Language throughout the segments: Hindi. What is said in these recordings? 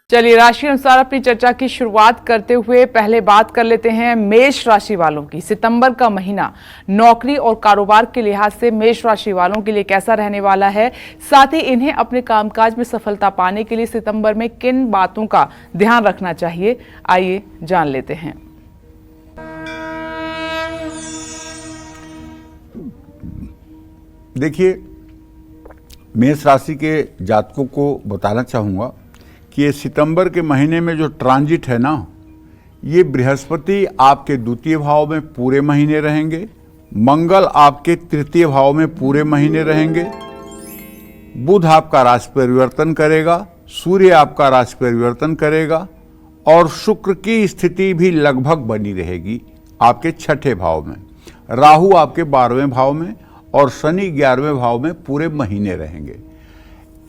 चलिए राशि अनुसार अपनी चर्चा की शुरुआत करते हुए पहले बात कर लेते हैं मेष राशि वालों की। सितंबर का महीना नौकरी और कारोबार के लिहाज से मेष राशि वालों के लिए कैसा रहने वाला है, साथ ही इन्हें अपने कामकाज में सफलता पाने के लिए सितंबर में किन बातों का ध्यान रखना चाहिए, आइए जान लेते हैं। देखिए, मेष राशि के जातकों को बताना चाहूँगा कि ये सितंबर के महीने में जो ट्रांजिट है ना, ये बृहस्पति आपके द्वितीय भाव में पूरे महीने रहेंगे, मंगल आपके तृतीय भाव में पूरे महीने रहेंगे, बुध आपका राशि परिवर्तन करेगा, सूर्य आपका राशि परिवर्तन करेगा और शुक्र की स्थिति भी लगभग बनी रहेगी आपके छठे भाव में, राहु आपके 12वें भाव में और शनि 11वें भाव में पूरे महीने रहेंगे।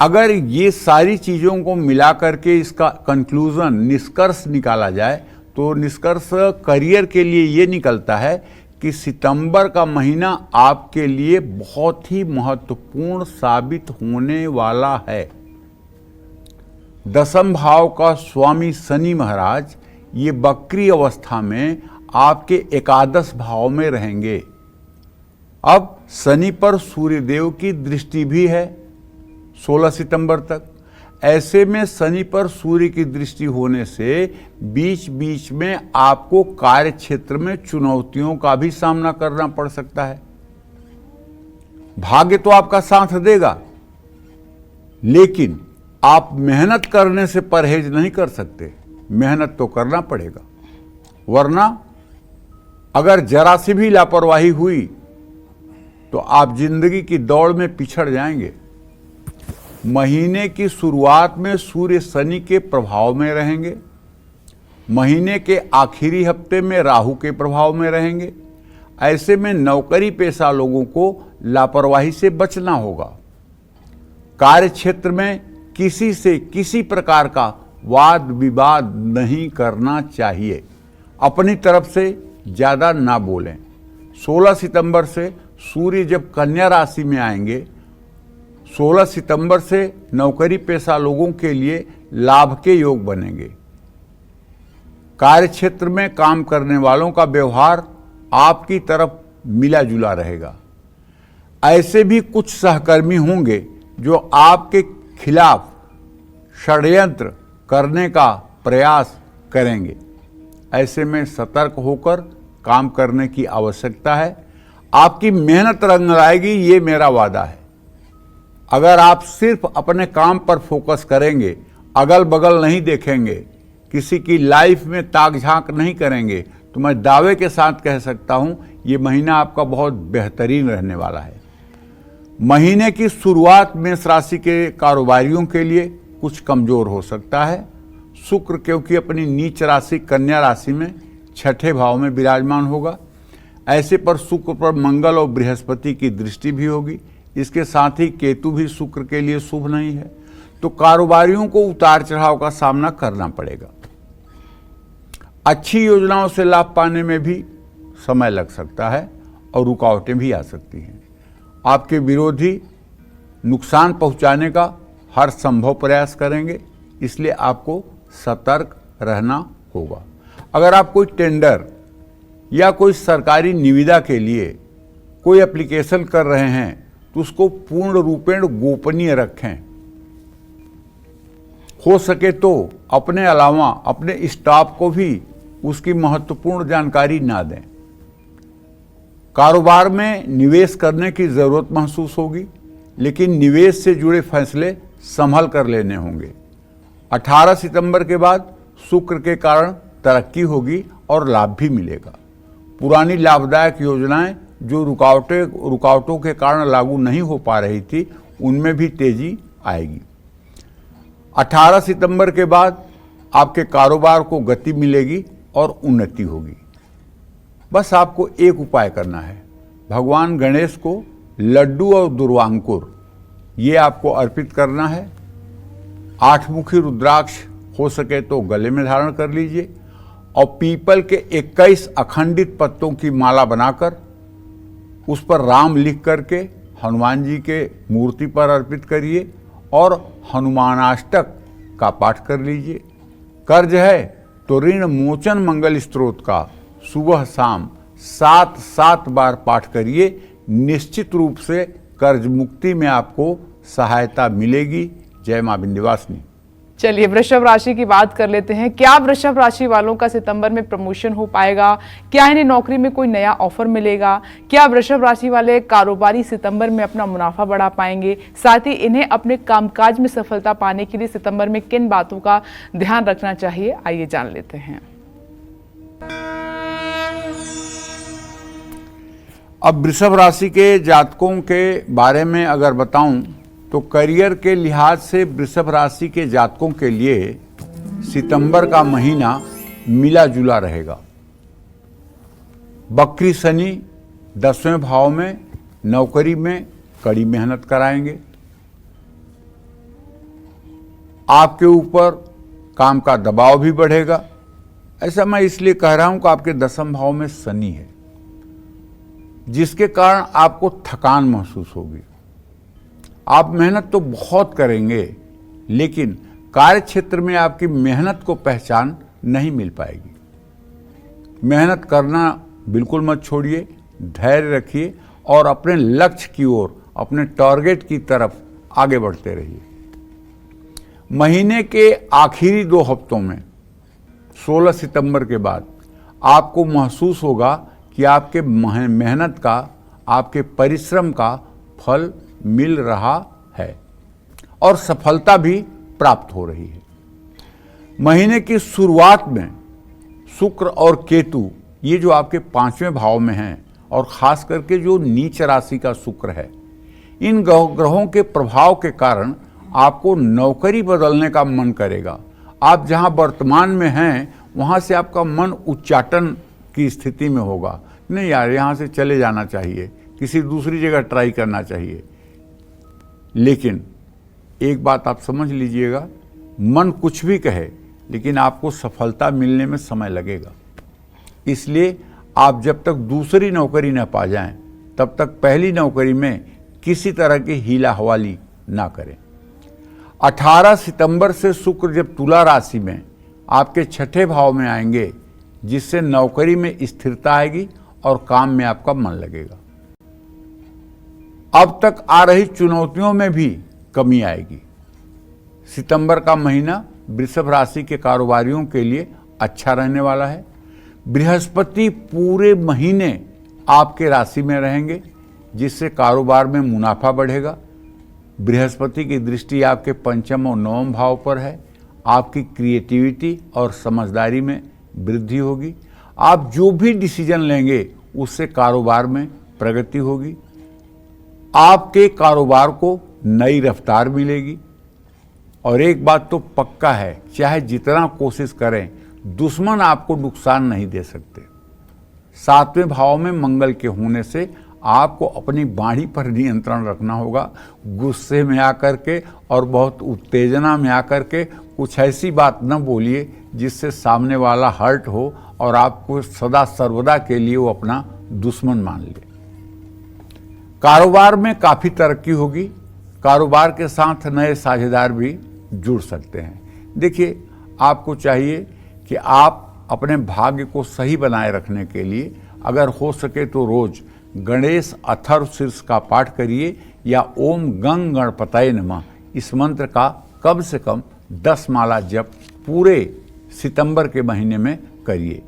अगर ये सारी चीज़ों को मिला करके इसका कंक्लूजन निष्कर्ष निकाला जाए तो निष्कर्ष करियर के लिए ये निकलता है कि सितंबर का महीना आपके लिए बहुत ही महत्वपूर्ण साबित होने वाला है। दसम भाव का स्वामी शनि महाराज ये वक्री अवस्था में आपके एकादश भाव में रहेंगे। अब शनि पर सूर्यदेव की दृष्टि भी है 16 सितंबर तक। ऐसे में शनि पर सूर्य की दृष्टि होने से बीच बीच में आपको कार्य क्षेत्र में चुनौतियों का भी सामना करना पड़ सकता है। भाग्य तो आपका साथ देगा, लेकिन आप मेहनत करने से परहेज नहीं कर सकते, मेहनत तो करना पड़ेगा, वरना अगर जरा सी भी लापरवाही हुई तो आप जिंदगी की दौड़ में पिछड़ जाएंगे। महीने की शुरुआत में सूर्य शनि के प्रभाव में रहेंगे, महीने के आखिरी हफ्ते में राहु के प्रभाव में रहेंगे। ऐसे में नौकरी पेशा लोगों को लापरवाही से बचना होगा। कार्य क्षेत्र में किसी से किसी प्रकार का वाद विवाद नहीं करना चाहिए, अपनी तरफ से ज़्यादा ना बोलें। 16 सितंबर से सूर्य जब कन्या राशि में आएंगे, 16 सितंबर से नौकरी पेशा लोगों के लिए लाभ के योग बनेंगे। कार्य क्षेत्र में काम करने वालों का व्यवहार आपकी तरफ मिला जुला रहेगा। ऐसे भी कुछ सहकर्मी होंगे जो आपके खिलाफ षड्यंत्र करने का प्रयास करेंगे। ऐसे में सतर्क होकर काम करने की आवश्यकता है। आपकी मेहनत रंग लाएगी, ये मेरा वादा है। अगर आप सिर्फ अपने काम पर फोकस करेंगे, अगल बगल नहीं देखेंगे, किसी की लाइफ में ताक झांक नहीं करेंगे, तो मैं दावे के साथ कह सकता हूं ये महीना आपका बहुत बेहतरीन रहने वाला है। महीने की शुरुआत मेष राशि के कारोबारियों के लिए कुछ कमजोर हो सकता है। शुक्र क्योंकि अपनी नीच राशि कन्या राशि में छठे भाव में विराजमान होगा, ऐसे पर शुक्र पर मंगल और बृहस्पति की दृष्टि भी होगी। इसके साथ ही केतु भी शुक्र के लिए शुभ नहीं है, तो कारोबारियों को उतार चढ़ाव का सामना करना पड़ेगा। अच्छी योजनाओं से लाभ पाने में भी समय लग सकता है और रुकावटें भी आ सकती हैं। आपके विरोधी नुकसान पहुंचाने का हर संभव प्रयास करेंगे, इसलिए आपको सतर्क रहना होगा। अगर आप कोई टेंडर या कोई सरकारी निविदा के लिए कोई एप्लीकेशन कर रहे हैं तो उसको पूर्ण रूपेण गोपनीय रखें। हो सके तो अपने अलावा अपने स्टाफ को भी उसकी महत्वपूर्ण जानकारी ना दें। कारोबार में निवेश करने की जरूरत महसूस होगी, लेकिन निवेश से जुड़े फैसले संभल कर लेने होंगे। 18 सितंबर के बाद शुक्र के कारण तरक्की होगी और लाभ भी मिलेगा। पुरानी लाभदायक योजनाएं जो रुकावटों के कारण लागू नहीं हो पा रही थी, उनमें भी तेजी आएगी। 18 सितंबर के बाद आपके कारोबार को गति मिलेगी और उन्नति होगी। बस आपको एक उपाय करना है, भगवान गणेश को लड्डू और दुर्वांकुर ये आपको अर्पित करना है। 8 मुखी रुद्राक्ष हो सके तो गले में धारण कर लीजिए और पीपल के 21 अखंडित पत्तों की माला बनाकर उस पर राम लिख करके हनुमान जी के मूर्ति पर अर्पित करिए और हनुमानाष्टक का पाठ कर लीजिए। कर्ज है तो ऋण मोचन मंगल स्तोत्र का सुबह शाम 7 बार पाठ करिए। निश्चित रूप से कर्ज मुक्ति में आपको सहायता मिलेगी। जय मां विंध्यवासिनी। चलिए वृषभ राशि की बात कर लेते हैं। क्या वृषभ राशि वालों का सितंबर में प्रमोशन हो पाएगा? क्या इन्हें नौकरी में कोई नया ऑफर मिलेगा? क्या वृषभ राशि वाले कारोबारी सितंबर में अपना मुनाफा बढ़ा पाएंगे? साथ ही इन्हें अपने कामकाज में सफलता पाने के लिए सितंबर में किन बातों का ध्यान रखना चाहिए, आइए जान लेते हैं। अब वृषभ राशि के जातकों के बारे में अगर बताऊं तो करियर के लिहाज से वृषभ राशि के जातकों के लिए सितंबर का महीना मिला जुला रहेगा। बकरी शनि 10वें भाव में नौकरी में कड़ी मेहनत कराएंगे। आपके ऊपर काम का दबाव भी बढ़ेगा। ऐसा मैं इसलिए कह रहा हूं कि आपके 10वें भाव में शनि है, जिसके कारण आपको थकान महसूस होगी। आप मेहनत तो बहुत करेंगे, लेकिन कार्य क्षेत्र में आपकी मेहनत को पहचान नहीं मिल पाएगी। मेहनत करना बिल्कुल मत छोड़िए, धैर्य रखिए और अपने लक्ष्य की ओर, अपने टारगेट की तरफ आगे बढ़ते रहिए। महीने के आखिरी 2 हफ्तों में 16 सितंबर के बाद आपको महसूस होगा कि आपके मेहनत का, आपके परिश्रम का फल मिल रहा है और सफलता भी प्राप्त हो रही है। महीने की शुरुआत में शुक्र और केतु, ये जो आपके 5वें भाव में हैं और खास करके जो नीच राशि का शुक्र है, इन ग्रहों के प्रभाव के कारण आपको नौकरी बदलने का मन करेगा। आप जहां वर्तमान में हैं वहां से आपका मन उच्चाटन की स्थिति में होगा। नहीं यार, यहां से चले जाना चाहिए, किसी दूसरी जगह ट्राई करना चाहिए। लेकिन एक बात आप समझ लीजिएगा, मन कुछ भी कहे लेकिन आपको सफलता मिलने में समय लगेगा। इसलिए आप जब तक दूसरी नौकरी न पा जाएं, तब तक पहली नौकरी में किसी तरह की हीला हवाली ना करें। 18 सितंबर से शुक्र जब तुला राशि में आपके 6ठे भाव में आएंगे, जिससे नौकरी में स्थिरता आएगी और काम में आपका मन लगेगा। अब तक आ रही चुनौतियों में भी कमी आएगी। सितंबर का महीना वृषभ राशि के कारोबारियों के लिए अच्छा रहने वाला है। बृहस्पति पूरे महीने आपके राशि में रहेंगे, जिससे कारोबार में मुनाफा बढ़ेगा। बृहस्पति की दृष्टि आपके 5वें और 9वें भाव पर है। आपकी क्रिएटिविटी और समझदारी में वृद्धि होगी। आप जो भी डिसीजन लेंगे उससे कारोबार में प्रगति होगी। आपके कारोबार को नई रफ्तार मिलेगी। और एक बात तो पक्का है, चाहे जितना कोशिश करें, दुश्मन आपको नुकसान नहीं दे सकते। 7वें भाव में मंगल के होने से आपको अपनी वाणी पर नियंत्रण रखना होगा। गुस्से में आकर के और बहुत उत्तेजना में आकर के कुछ ऐसी बात न बोलिए जिससे सामने वाला हर्ट हो और आपको सदा सर्वदा के लिए वो अपना दुश्मन मान ले। कारोबार में काफ़ी तरक्की होगी। कारोबार के साथ नए साझेदार भी जुड़ सकते हैं। देखिए, आपको चाहिए कि आप अपने भाग्य को सही बनाए रखने के लिए अगर हो सके तो रोज गणेश अथर्व शीर्ष का पाठ करिए या ओम गंग गणपतये नमः इस मंत्र का कम से कम 10 माला जप पूरे सितंबर के महीने में करिए।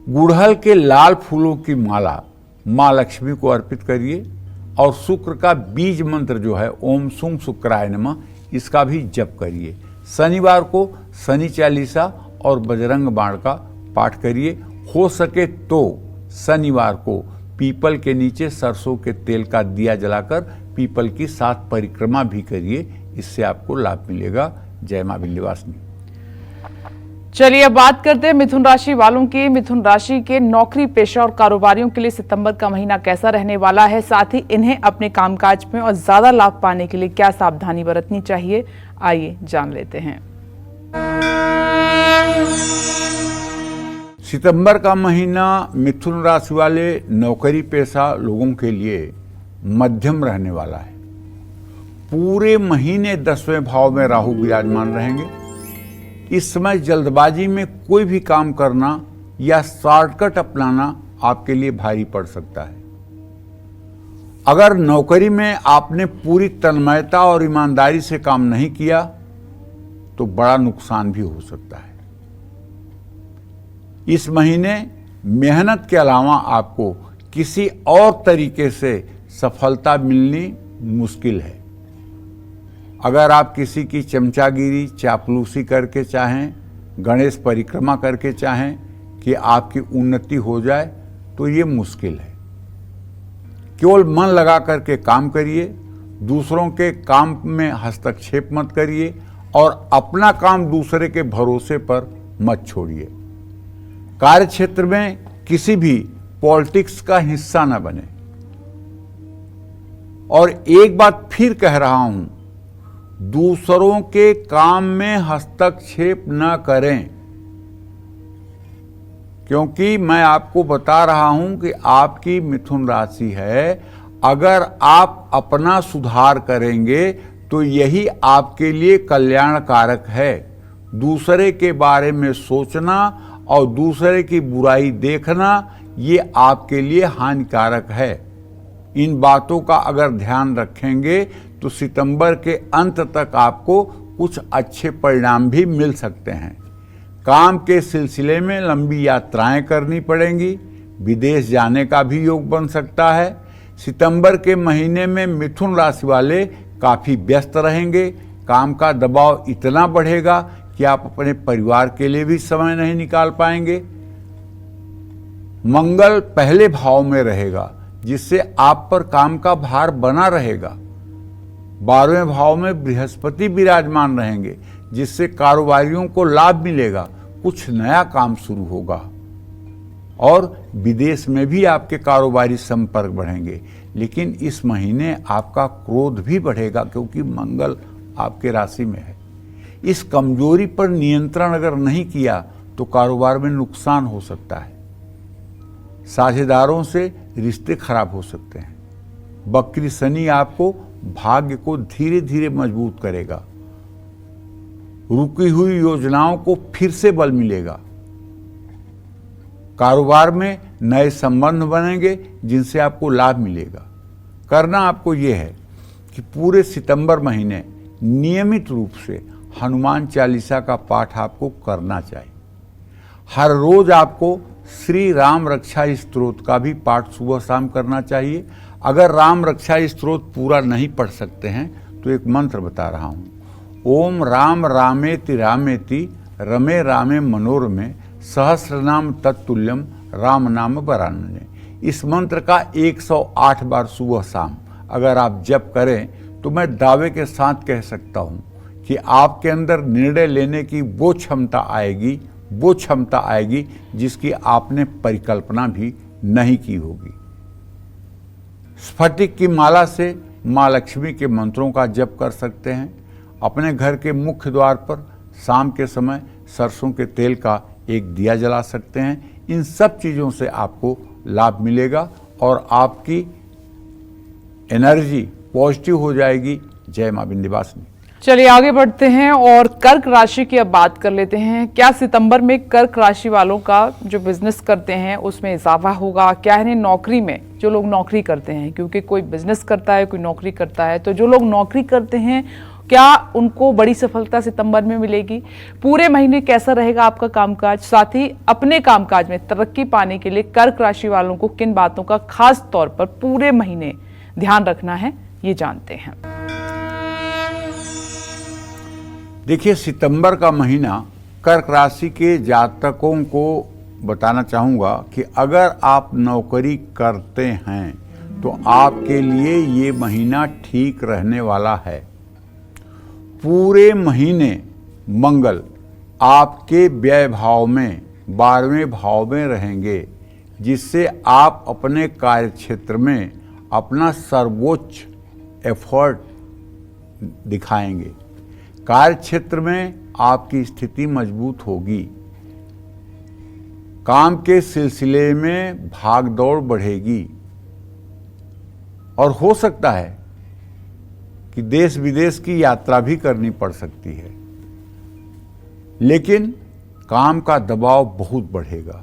गुड़हल के लाल फूलों की माला माँ लक्ष्मी को अर्पित करिए और शुक्र का बीज मंत्र जो है ओम सुं शुक्राय नमः, इसका भी जप करिए। शनिवार को शनि चालीसा और बजरंग बाण का पाठ करिए। हो सके तो शनिवार को पीपल के नीचे सरसों के तेल का दिया जलाकर पीपल की 7 परिक्रमा भी करिए। इससे आपको लाभ मिलेगा। जय मां विंध्यवासिनी। चलिए अब बात करते हैं मिथुन राशि वालों की। मिथुन राशि के नौकरी पेशा और कारोबारियों के लिए सितंबर का महीना कैसा रहने वाला है, साथ ही इन्हें अपने कामकाज में और ज्यादा लाभ पाने के लिए क्या सावधानी बरतनी चाहिए, आइए जान लेते हैं। सितंबर का महीना मिथुन राशि वाले नौकरी पेशा लोगों के लिए मध्यम रहने वाला है। पूरे महीने 10वें भाव में राहु विराजमान रहेंगे। इस समय जल्दबाजी में कोई भी काम करना या शॉर्टकट अपनाना आपके लिए भारी पड़ सकता है। अगर नौकरी में आपने पूरी तन्मयता और ईमानदारी से काम नहीं किया तो बड़ा नुकसान भी हो सकता है। इस महीने मेहनत के अलावा आपको किसी और तरीके से सफलता मिलनी मुश्किल है। अगर आप किसी की चमचागिरी, चापलूसी करके चाहें, गणेश परिक्रमा करके चाहें कि आपकी उन्नति हो जाए तो ये मुश्किल है। केवल मन लगा करके काम करिए, दूसरों के काम में हस्तक्षेप मत करिए और अपना काम दूसरे के भरोसे पर मत छोड़िए। कार्य क्षेत्र में किसी भी पॉलिटिक्स का हिस्सा न बने। और एक बात फिर कह रहा हूं, दूसरों के काम में हस्तक्षेप न करें, क्योंकि मैं आपको बता रहा हूं कि आपकी मिथुन राशि है। अगर आप अपना सुधार करेंगे तो यही आपके लिए कल्याणकारक है। दूसरे के बारे में सोचना और दूसरे की बुराई देखना ये आपके लिए हानिकारक है। इन बातों का अगर ध्यान रखेंगे तो सितंबर के अंत तक आपको कुछ अच्छे परिणाम भी मिल सकते हैं। काम के सिलसिले में लंबी यात्राएं करनी पड़ेंगी, विदेश जाने का भी योग बन सकता है। सितंबर के महीने में मिथुन राशि वाले काफी व्यस्त रहेंगे। काम का दबाव इतना बढ़ेगा कि आप अपने परिवार के लिए भी समय नहीं निकाल पाएंगे। मंगल पहले भाव में रहेगा, जिससे आप पर काम का भार बना रहेगा। 12वें भाव में बृहस्पति विराजमान रहेंगे, जिससे कारोबारियों को लाभ मिलेगा, कुछ नया काम शुरू होगा और विदेश में भी आपके कारोबारी संपर्क बढ़ेंगे। लेकिन इस महीने आपका क्रोध भी बढ़ेगा, क्योंकि मंगल आपके राशि में है। इस कमजोरी पर नियंत्रण अगर नहीं किया तो कारोबार में नुकसान हो सकता है। साझेदारों से रिश्ते खराब हो सकते हैं। बकरी शनि आपको भाग्य को धीरे धीरे मजबूत करेगा। रुकी हुई योजनाओं को फिर से बल मिलेगा। कारोबार में नए संबंध बनेंगे जिनसे आपको लाभ मिलेगा। करना आपको यह है कि पूरे सितंबर महीने नियमित रूप से हनुमान चालीसा का पाठ आपको करना चाहिए। हर रोज आपको श्री राम रक्षा स्तोत्र का भी पाठ सुबह शाम करना चाहिए। अगर राम रक्षा स्तोत्र पूरा नहीं पढ़ सकते हैं तो एक मंत्र बता रहा हूँ। ओम राम रामेति रामेति रमे रामे मनोरमे सहस्रनाम तत्तुल्यम राम नाम वरानने। इस मंत्र का 108 बार सुबह शाम अगर आप जप करें तो मैं दावे के साथ कह सकता हूँ कि आपके अंदर निर्णय लेने की वो क्षमता आएगी जिसकी आपने परिकल्पना भी नहीं की होगी। स्फटिक की माला से माँ लक्ष्मी के मंत्रों का जप कर सकते हैं। अपने घर के मुख्य द्वार पर शाम के समय सरसों के तेल का एक दिया जला सकते हैं। इन सब चीज़ों से आपको लाभ मिलेगा और आपकी एनर्जी पॉजिटिव हो जाएगी। जय मां विंध्यवासिनी। चलिए आगे बढ़ते हैं और कर्क राशि की अब बात कर लेते हैं। क्या सितंबर में कर्क राशि वालों का जो बिजनेस करते हैं उसमें इजाफा होगा? क्या है नौकरी में जो लोग नौकरी करते हैं, क्योंकि कोई बिजनेस करता है कोई नौकरी करता है, तो जो लोग नौकरी करते हैं क्या उनको बड़ी सफलता सितंबर में मिलेगी? पूरे महीने कैसा रहेगा आपका कामकाज? साथ ही अपने कामकाज में तरक्की पाने के लिए कर्क राशि वालों को किन बातों का खास तौर पर पूरे महीने ध्यान रखना है, ये जानते हैं। देखिए, सितंबर का महीना कर्क राशि के जातकों को बताना चाहूँगा कि अगर आप नौकरी करते हैं तो आपके लिए ये महीना ठीक रहने वाला है। पूरे महीने मंगल आपके व्यय भाव में 12वें भाव में रहेंगे, जिससे आप अपने कार्य क्षेत्र में अपना सर्वोच्च एफर्ट दिखाएंगे। कार्य क्षेत्र में आपकी स्थिति मजबूत होगी। काम के सिलसिले में भागदौड़ बढ़ेगी और हो सकता है कि देश विदेश की यात्रा भी करनी पड़ सकती है। लेकिन काम का दबाव बहुत बढ़ेगा,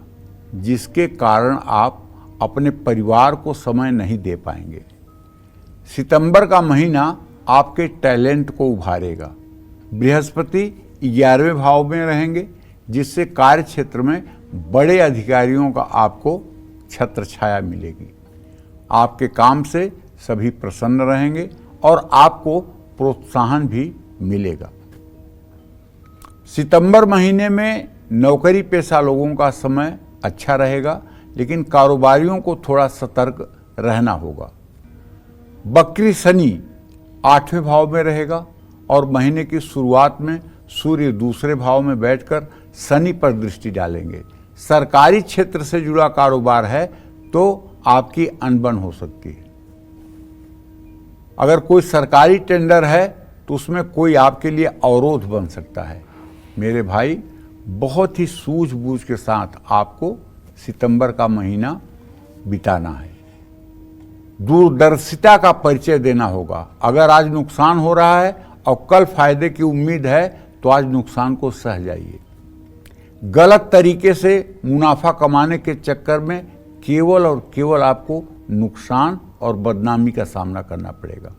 जिसके कारण आप अपने परिवार को समय नहीं दे पाएंगे। सितंबर का महीना आपके टैलेंट को उभारेगा। बृहस्पति 11वें भाव में रहेंगे, जिससे कार्य क्षेत्र में बड़े अधिकारियों का आपको छत्र छाया मिलेगी। आपके काम से सभी प्रसन्न रहेंगे और आपको प्रोत्साहन भी मिलेगा। सितंबर महीने में नौकरी पेशा लोगों का समय अच्छा रहेगा, लेकिन कारोबारियों को थोड़ा सतर्क रहना होगा। बकरी शनि 8वें भाव में रहेगा और महीने की शुरुआत में सूर्य दूसरे भाव में बैठकर शनि पर दृष्टि डालेंगे। सरकारी क्षेत्र से जुड़ा कारोबार है तो आपकी अनबन हो सकती है। अगर कोई सरकारी टेंडर है तो उसमें कोई आपके लिए अवरोध बन सकता है। मेरे भाई, बहुत ही सूझबूझ के साथ आपको सितंबर का महीना बिताना है। दूरदर्शिता का परिचय देना होगा। अगर आज नुकसान हो रहा है और कल फायदे की उम्मीद है तो आज नुकसान को सह जाइए। गलत तरीके से मुनाफा कमाने के चक्कर में केवल और केवल आपको नुकसान और बदनामी का सामना करना पड़ेगा।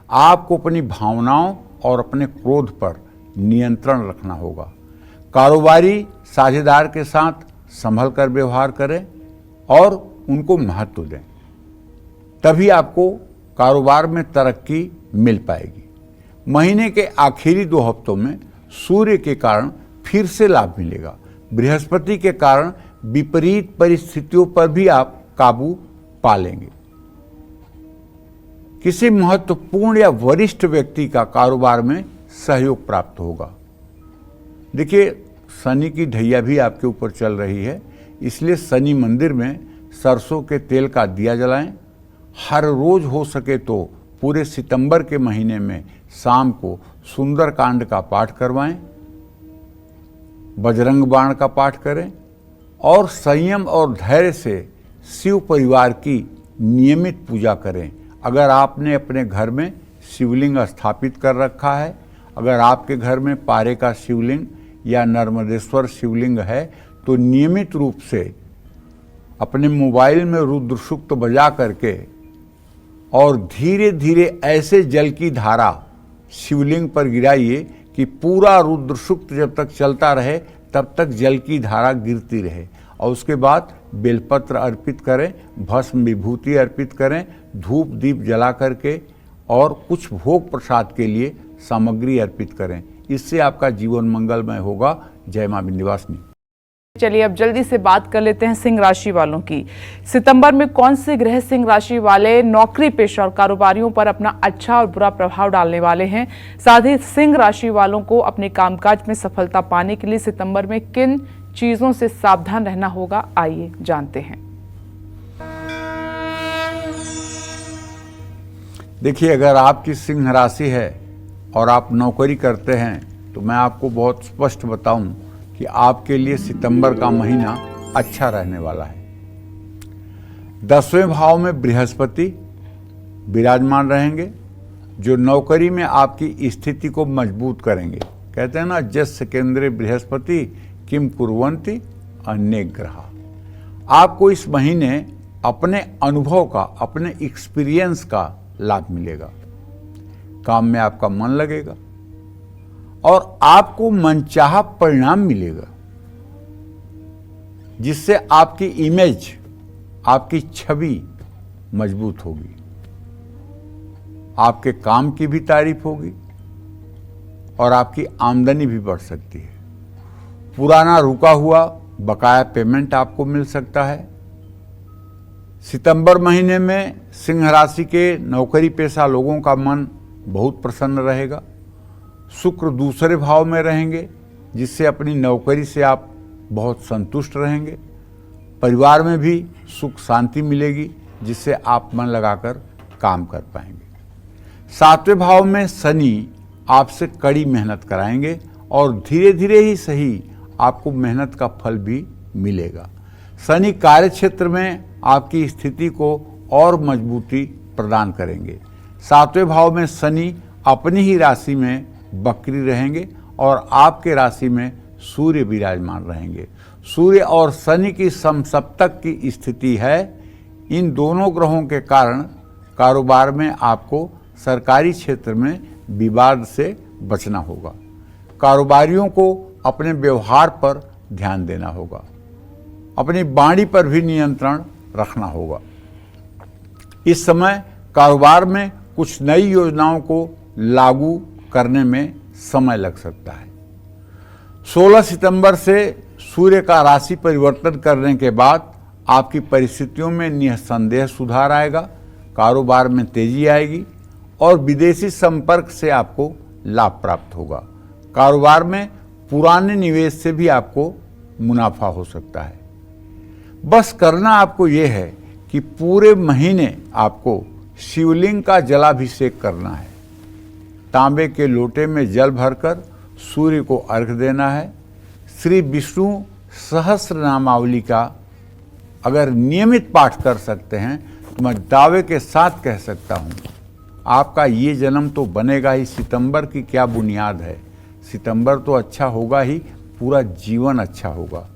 आपको अपनी भावनाओं और अपने क्रोध पर नियंत्रण रखना होगा। कारोबारी साझेदार के साथ संभल कर व्यवहार करें और उनको महत्व दें, तभी आपको कारोबार में तरक्की मिल पाएगी। महीने के आखिरी 2 हफ्तों में सूर्य के कारण फिर से लाभ मिलेगा। बृहस्पति के कारण विपरीत परिस्थितियों पर भी आप काबू पा लेंगे। किसी महत्वपूर्ण या वरिष्ठ व्यक्ति का कारोबार में सहयोग प्राप्त होगा। देखिए, शनि की ढैया भी आपके ऊपर चल रही है, इसलिए शनि मंदिर में सरसों के तेल का दिया जलाएं। हर रोज हो सके तो पूरे सितंबर के महीने में शाम को सुंदरकांड का पाठ करवाएं, बजरंग बाण का पाठ करें और संयम और धैर्य से शिव परिवार की नियमित पूजा करें। अगर आपने अपने घर में शिवलिंग स्थापित कर रखा है, अगर आपके घर में पारे का शिवलिंग या नर्मदेश्वर शिवलिंग है, तो नियमित रूप से अपने मोबाइल में रुद्र सूक्त बजा करके और धीरे धीरे ऐसे जल की धारा शिवलिंग पर गिराइए कि पूरा रुद्र सूक्त जब तक चलता रहे तब तक जल की धारा गिरती रहे। और उसके बाद बेलपत्र अर्पित करें, भस्म विभूति अर्पित करें, धूप दीप जला करके और कुछ भोग प्रसाद के लिए सामग्री अर्पित करें। इससे आपका जीवन मंगलमय होगा। जय मां विंध्यवासिनी। चलिए अब जल्दी से बात कर लेते हैं सिंह राशि वालों की। सितंबर में कौन से ग्रह सिंह राशि वाले नौकरी पेशा और कारोबारियों पर अपना अच्छा और बुरा प्रभाव डालने वाले हैं। साथ ही सिंह राशि वालों को अपने कामकाज में सफलता पाने के लिए सितंबर में किन चीजों से सावधान रहना होगा, आइए जानते हैं। देखिए, अगर आपकी सिंह राशि है और आप नौकरी करते हैं तो मैं आपको बहुत स्पष्ट बताऊं कि आपके लिए सितंबर का महीना अच्छा रहने वाला है। 10वें भाव में बृहस्पति विराजमान रहेंगे, जो नौकरी में आपकी स्थिति को मजबूत करेंगे। कहते हैं ना, जस्य केंद्रे बृहस्पति किम कुर्वन्ति अन्य ग्रह। आपको इस महीने अपने अनुभव का, अपने एक्सपीरियंस का लाभ मिलेगा। काम में आपका मन लगेगा और आपको मनचाहा परिणाम मिलेगा, जिससे आपकी इमेज, आपकी छवि मजबूत होगी। आपके काम की भी तारीफ होगी और आपकी आमदनी भी बढ़ सकती है। पुराना रुका हुआ बकाया पेमेंट आपको मिल सकता है। सितंबर महीने में सिंह राशि के नौकरी पेशा लोगों का मन बहुत प्रसन्न रहेगा। शुक्र दूसरे भाव में रहेंगे, जिससे अपनी नौकरी से आप बहुत संतुष्ट रहेंगे। परिवार में भी सुख शांति मिलेगी, जिससे आप मन लगाकर काम कर पाएंगे। 7वें भाव में शनि आपसे कड़ी मेहनत कराएंगे और धीरे धीरे ही सही आपको मेहनत का फल भी मिलेगा। शनि कार्य क्षेत्र में आपकी स्थिति को और मजबूती प्रदान करेंगे। 7वें भाव में शनि अपनी ही राशि में बकरी रहेंगे और आपके राशि में सूर्य विराजमान रहेंगे। सूर्य और शनि की समसप्तक की स्थिति है। इन दोनों ग्रहों के कारण कारोबार में आपको सरकारी क्षेत्र में विवाद से बचना होगा। कारोबारियों को अपने व्यवहार पर ध्यान देना होगा। अपनी वाणी पर भी नियंत्रण रखना होगा। इस समय कारोबार में कुछ नई योजनाओं को लागू करने में समय लग सकता है। 16 सितंबर से सूर्य का राशि परिवर्तन करने के बाद आपकी परिस्थितियों में निस्संदेह सुधार आएगा। कारोबार में तेजी आएगी और विदेशी संपर्क से आपको लाभ प्राप्त होगा। कारोबार में पुराने निवेश से भी आपको मुनाफा हो सकता है। बस करना आपको यह है कि पूरे महीने आपको शिवलिंग का जलाभिषेक करना है। तांबे के लोटे में जल भरकर सूर्य को अर्घ्य देना है। श्री विष्णु सहस्र नामावली का अगर नियमित पाठ कर सकते हैं तो मैं दावे के साथ कह सकता हूँ आपका ये जन्म तो बनेगा ही। सितंबर की क्या बुनियाद है, सितंबर तो अच्छा होगा ही, पूरा जीवन अच्छा होगा।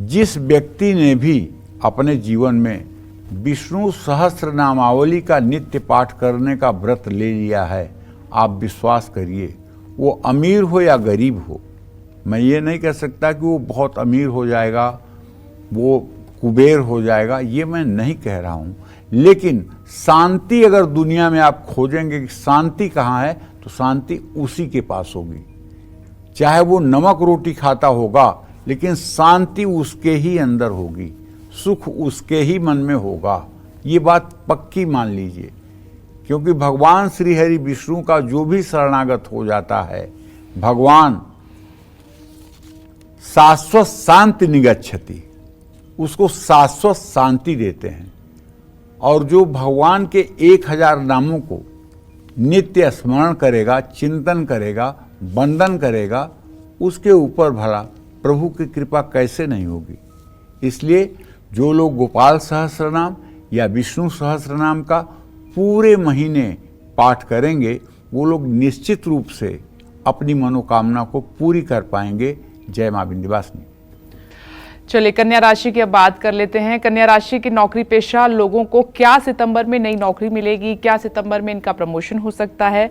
जिस व्यक्ति ने भी अपने जीवन में विष्णु सहस्र नामावली का नित्य पाठ करने का व्रत ले लिया है, आप विश्वास करिए, वो अमीर हो या गरीब हो, मैं ये नहीं कह सकता कि वो बहुत अमीर हो जाएगा, वो कुबेर हो जाएगा, ये मैं नहीं कह रहा हूँ। लेकिन शांति अगर दुनिया में आप खोजेंगे कि शांति कहाँ है, तो शांति उसी के पास होगी। चाहे वो नमक रोटी खाता होगा, लेकिन शांति उसके ही अंदर होगी, सुख उसके ही मन में होगा। ये बात पक्की मान लीजिए, क्योंकि भगवान श्री हरि विष्णु का जो भी शरणागत हो जाता है, भगवान शाश्वत शांति निगच्छति, उसको शाश्वत शांति देते हैं। और जो भगवान के 1000 नामों को नित्य स्मरण करेगा, चिंतन करेगा, वंदन करेगा, उसके ऊपर भला प्रभु की कृपा कैसे नहीं होगी। इसलिए जो लोग गोपाल सहस्रनाम या विष्णु सहस्रनाम का पूरे महीने पाठ करेंगे, वो लोग निश्चित रूप से अपनी मनोकामना को पूरी कर पाएंगे। जय मां विंध्यवासिनी। चलिए कन्या राशि की अब बात कर लेते हैं। कन्या राशि के नौकरी पेशा लोगों को क्या सितंबर में नई नौकरी मिलेगी? क्या सितंबर में इनका प्रमोशन हो सकता है?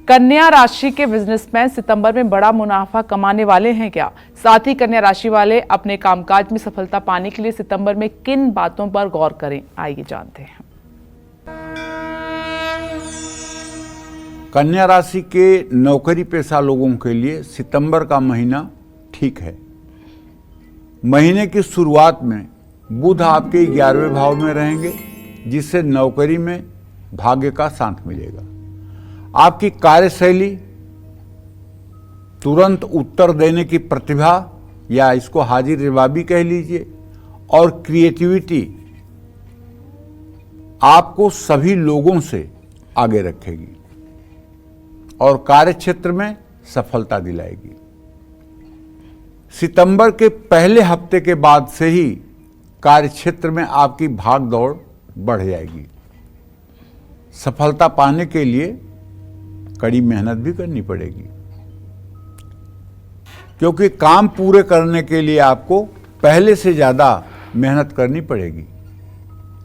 कन्या राशि के बिजनेसमैन सितंबर में बड़ा मुनाफा कमाने वाले हैं क्या? साथ ही कन्या राशि वाले अपने कामकाज में सफलता पाने के लिए सितंबर में किन बातों पर गौर करें, आइए जानते हैं। कन्या राशि के नौकरी पेशा लोगों के लिए सितंबर का महीना ठीक है। महीने की शुरुआत में बुध आपके 11वें भाव में रहेंगे, जिससे नौकरी में भाग्य का साथ मिलेगा। आपकी कार्यशैली, तुरंत उत्तर देने की प्रतिभा या इसको हाजिर जवाबी कह लीजिए, और क्रिएटिविटी आपको सभी लोगों से आगे रखेगी और कार्यक्षेत्र में सफलता दिलाएगी। सितंबर के पहले हफ्ते के बाद से ही कार्यक्षेत्र में आपकी भाग दौड़ बढ़ जाएगी। सफलता पाने के लिए कड़ी मेहनत भी करनी पड़ेगी, क्योंकि काम पूरे करने के लिए आपको पहले से ज़्यादा मेहनत करनी पड़ेगी।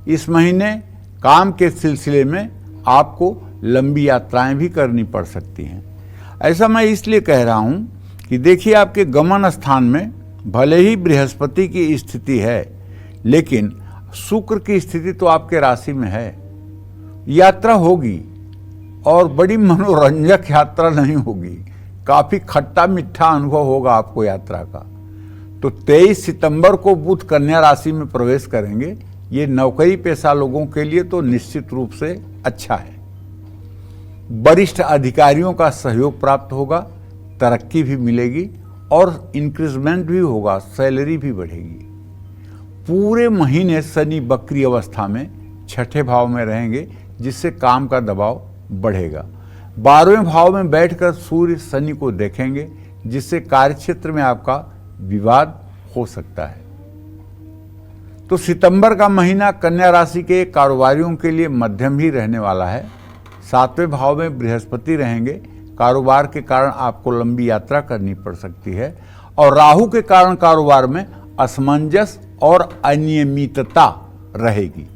इस महीने काम के सिलसिले में आपको लंबी यात्राएं भी करनी पड़ सकती हैं। ऐसा मैं इसलिए कह रहा हूं कि देखिए, आपके गमन स्थान में भले ही बृहस्पति की स्थिति है, लेकिन शुक्र की स्थिति तो आपके राशि में है। यात्रा होगी और बड़ी मनोरंजक यात्रा नहीं होगी, काफ़ी खट्टा मीठा अनुभव होगा आपको यात्रा का। तो 23 सितंबर को बुध कन्या राशि में प्रवेश करेंगे। ये नौकरी पेशा लोगों के लिए तो निश्चित रूप से अच्छा है। वरिष्ठ अधिकारियों का सहयोग प्राप्त होगा, तरक्की भी मिलेगी और इंक्रीजमेंट भी होगा, सैलरी भी बढ़ेगी। पूरे महीने शनि वक्री अवस्था में 6ठे भाव में रहेंगे, जिससे काम का दबाव बढ़ेगा। 12वें भाव में बैठकर सूर्य शनि को देखेंगे, जिससे कार्यक्षेत्र में आपका विवाद हो सकता है। तो सितंबर का महीना कन्या राशि के कारोबारियों के लिए मध्यम ही रहने वाला है। 7वें भाव में बृहस्पति रहेंगे, कारोबार के कारण आपको लंबी यात्रा करनी पड़ सकती है और राहु के कारण कारोबार में असमंजस और अनियमितता रहेगी।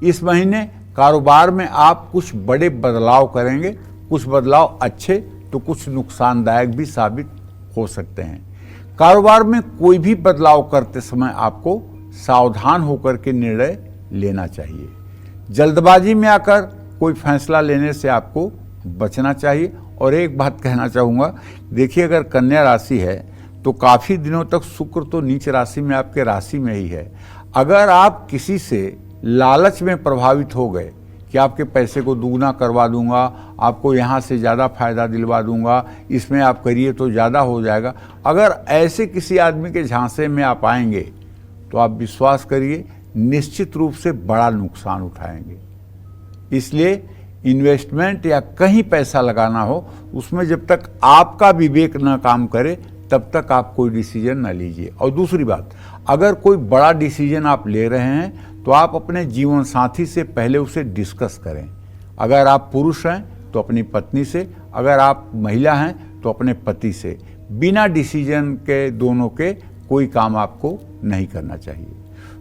इस महीने कारोबार में आप कुछ बड़े बदलाव करेंगे, कुछ बदलाव अच्छे तो कुछ नुकसानदायक भी साबित हो सकते हैं। कारोबार में कोई भी बदलाव करते समय आपको सावधान होकर के निर्णय लेना चाहिए। जल्दबाजी में आकर कोई फैसला लेने से आपको बचना चाहिए। और एक बात कहना चाहूँगा, देखिए अगर कन्या राशि है तो काफ़ी दिनों तक शुक्र तो नीच राशि में आपके राशि में ही है। अगर आप किसी से लालच में प्रभावित हो गए कि आपके पैसे को दुगना करवा दूंगा, आपको यहाँ से ज़्यादा फायदा दिलवा दूंगा, इसमें आप करिए तो ज़्यादा हो जाएगा, अगर ऐसे किसी आदमी के झांसे में आप आएंगे तो आप विश्वास करिए निश्चित रूप से बड़ा नुकसान उठाएंगे। इसलिए इन्वेस्टमेंट या कहीं पैसा लगाना हो, उसमें जब तक आपका विवेक न काम करे तब तक आप कोई डिसीजन न लीजिए। और दूसरी बात, अगर कोई बड़ा डिसीजन आप ले रहे हैं तो आप अपने जीवन साथी से पहले उसे डिस्कस करें। अगर आप पुरुष हैं तो अपनी पत्नी से, अगर आप महिला हैं तो अपने पति से। बिना डिसीजन के दोनों के कोई काम आपको नहीं करना चाहिए।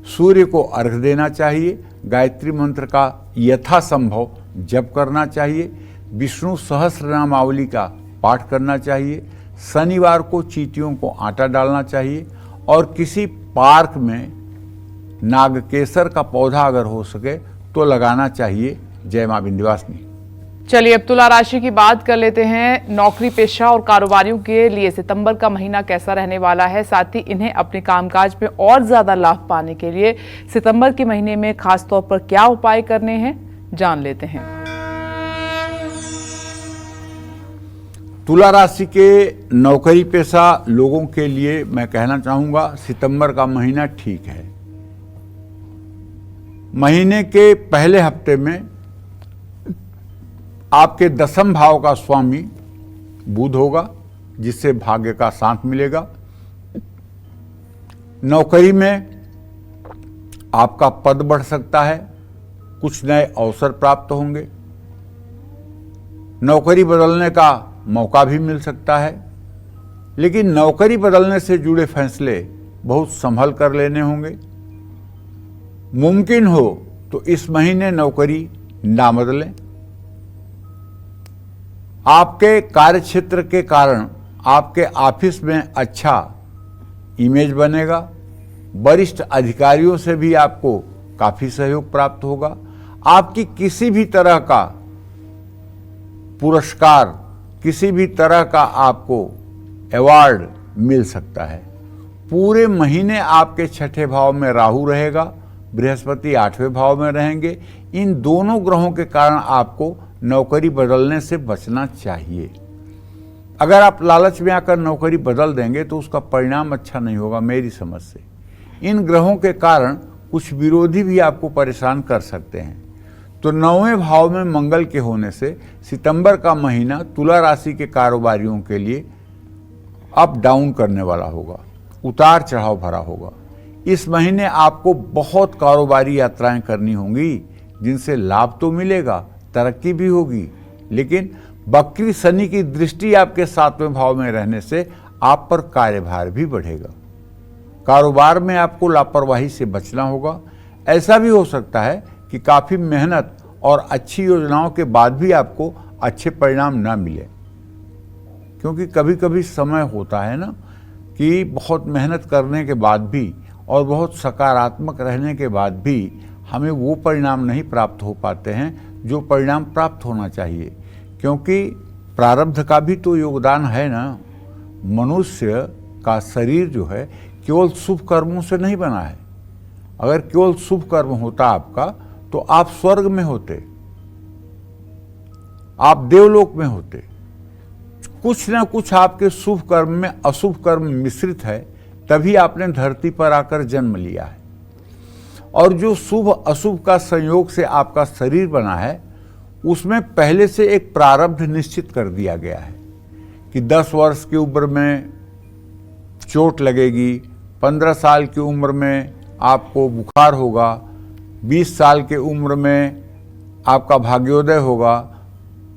सूर्य को अर्घ देना चाहिए, गायत्री मंत्र का यथासंभव जप करना चाहिए, विष्णु सहस्रनामावली का पाठ करना चाहिए, शनिवार को चींटियों को आटा डालना चाहिए और किसी पार्क में नागकेसर का पौधा अगर हो सके तो लगाना चाहिए। जय मां विंध्यवासिनी। चलिए अब तुला राशि की बात कर लेते हैं। नौकरी पेशा और कारोबारियों के लिए सितंबर का महीना कैसा रहने वाला है, साथ ही इन्हें अपने कामकाज में और ज्यादा लाभ पाने के लिए सितंबर के महीने में खास तौर पर क्या उपाय करने हैं, जान लेते हैं। तुला राशि के नौकरी पेशा लोगों के लिए मैं कहना चाहूंगा सितंबर का महीना ठीक है। महीने के पहले हफ्ते में आपके दसम भाव का स्वामी बुध होगा, जिससे भाग्य का साथ मिलेगा। नौकरी में आपका पद बढ़ सकता है, कुछ नए अवसर प्राप्त होंगे, नौकरी बदलने का मौका भी मिल सकता है। लेकिन नौकरी बदलने से जुड़े फैसले बहुत संभल कर लेने होंगे। मुमकिन हो तो इस महीने नौकरी ना बदलें। आपके कार्यक्षेत्र के कारण आपके ऑफिस में अच्छा इमेज बनेगा। वरिष्ठ अधिकारियों से भी आपको काफी सहयोग प्राप्त होगा। आपकी किसी भी तरह का पुरस्कार, किसी भी तरह का आपको अवार्ड मिल सकता है। पूरे महीने आपके छठे भाव में राहु रहेगा, बृहस्पति 8वें भाव में रहेंगे। इन दोनों ग्रहों के कारण आपको नौकरी बदलने से बचना चाहिए। अगर आप लालच में आकर नौकरी बदल देंगे तो उसका परिणाम अच्छा नहीं होगा मेरी समझ से। इन ग्रहों के कारण कुछ विरोधी भी आपको परेशान कर सकते हैं। तो 9वें भाव में मंगल के होने से सितंबर का महीना तुला राशि के कारोबारियों के लिए अप डाउन करने वाला होगा, उतार चढ़ाव भरा होगा। इस महीने आपको बहुत कारोबारी यात्राएं करनी होंगी, जिनसे लाभ तो मिलेगा, तरक्की भी होगी, लेकिन वक्री शनि की दृष्टि आपके 7वें भाव में रहने से आप पर कार्यभार भी बढ़ेगा। कारोबार में आपको लापरवाही से बचना होगा। ऐसा भी हो सकता है कि काफी मेहनत और अच्छी योजनाओं के बाद भी आपको अच्छे परिणाम ना मिले, क्योंकि कभी कभी समय होता है ना कि बहुत मेहनत करने के बाद भी और बहुत सकारात्मक रहने के बाद भी हमें वो परिणाम नहीं प्राप्त हो पाते हैं जो परिणाम प्राप्त होना चाहिए, क्योंकि प्रारब्ध का भी तो योगदान है ना। मनुष्य का शरीर जो है केवल शुभ कर्मों से नहीं बना है। अगर केवल शुभ कर्म होता आपका तो आप स्वर्ग में होते, आप देवलोक में होते। कुछ ना कुछ आपके शुभ कर्म में अशुभ कर्म मिश्रित है, तभी आपने धरती पर आकर जन्म लिया है। और जो शुभ अशुभ का संयोग से आपका शरीर बना है, उसमें पहले से एक प्रारब्ध निश्चित कर दिया गया है कि 10 वर्ष की उम्र में चोट लगेगी, 15 साल की उम्र में आपको बुखार होगा, 20 साल की उम्र में आपका भाग्योदय होगा,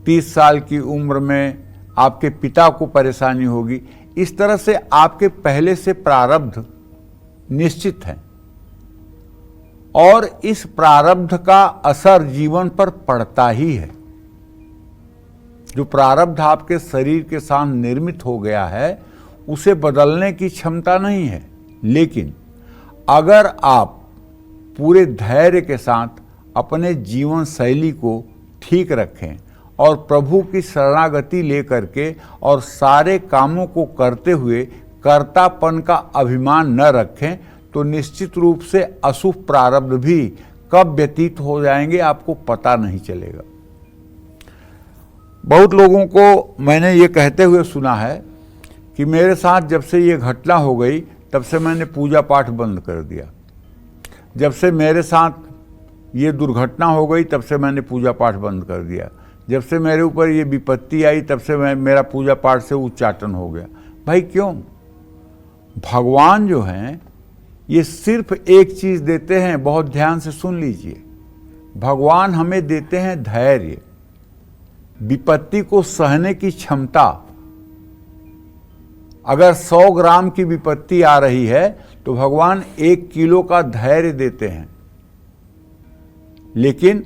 30 साल की उम्र में आपके पिता को परेशानी होगी। इस तरह से आपके पहले से प्रारब्ध निश्चित है और इस प्रारब्ध का असर जीवन पर पड़ता ही है। जो प्रारब्ध आपके शरीर के साथ निर्मित हो गया है उसे बदलने की क्षमता नहीं है, लेकिन अगर आप पूरे धैर्य के साथ अपने जीवन शैली को ठीक रखें और प्रभु की शरणागति लेकर के और सारे कामों को करते हुए कर्तापन का अभिमान न रखें तो निश्चित रूप से अशुभ प्रारब्ध भी कब व्यतीत हो जाएंगे आपको पता नहीं चलेगा। बहुत लोगों को मैंने ये कहते हुए सुना है कि मेरे साथ जब से ये घटना हो गई तब से मैंने पूजा पाठ बंद कर दिया, जब से मेरे साथ ये दुर्घटना हो गई तब से मैंने पूजा पाठ बंद कर दिया, जब से मेरे ऊपर ये विपत्ति आई तब से मेरा पूजा पाठ से उच्चाटन हो गया। भाई क्यों? भगवान जो हैं ये सिर्फ एक चीज देते हैं, बहुत ध्यान से सुन लीजिए, भगवान हमें देते हैं धैर्य, विपत्ति को सहने की क्षमता। अगर 100 ग्राम की विपत्ति आ रही है तो भगवान 1 किलो का धैर्य देते हैं, लेकिन